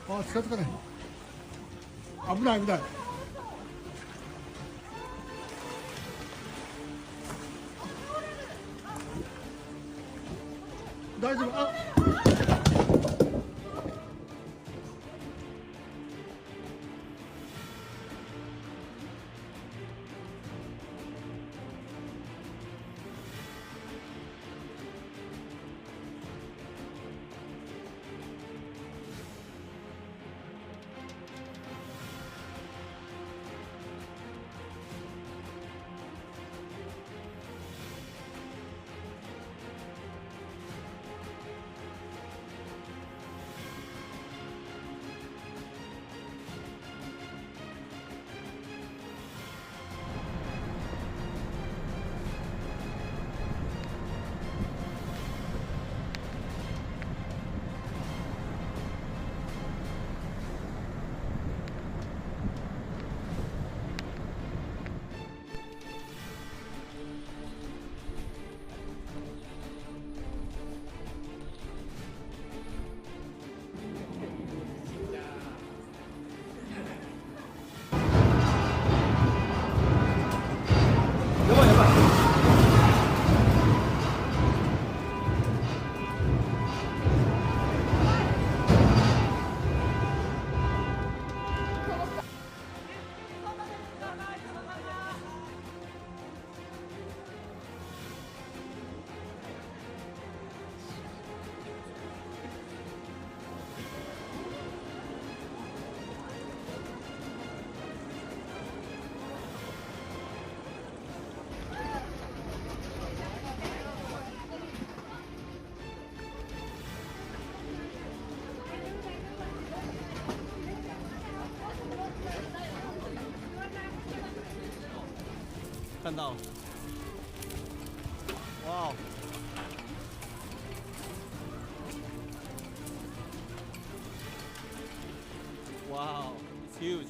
あ、近づかない。危ない危ない。大丈夫。あ、看到了，哇！ Wow, it's huge.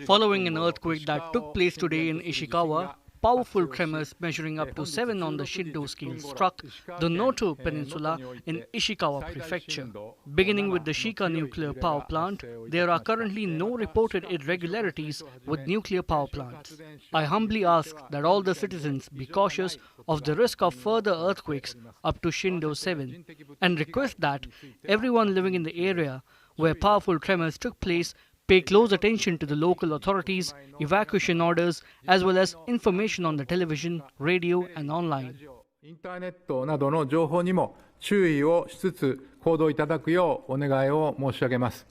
Following an earthquake that took place today in Ishikawa, powerful tremors measuring up to 7 on the Shindo scale struck the Noto Peninsula in Ishikawa Prefecture. Beginning with the Shika nuclear power plant, there are currently no reported irregularities with nuclear power plants. I humbly ask that all the citizens be cautious of the risk of further earthquakes up to Shindo 7 and request that everyone living in the area where powerful tremors took place pay close attention to the local authorities, evacuation orders, as well as information on the television, radio, and online. インターネットなどの情報にも注意をしつつ行動いただくようお願いを申し上げます。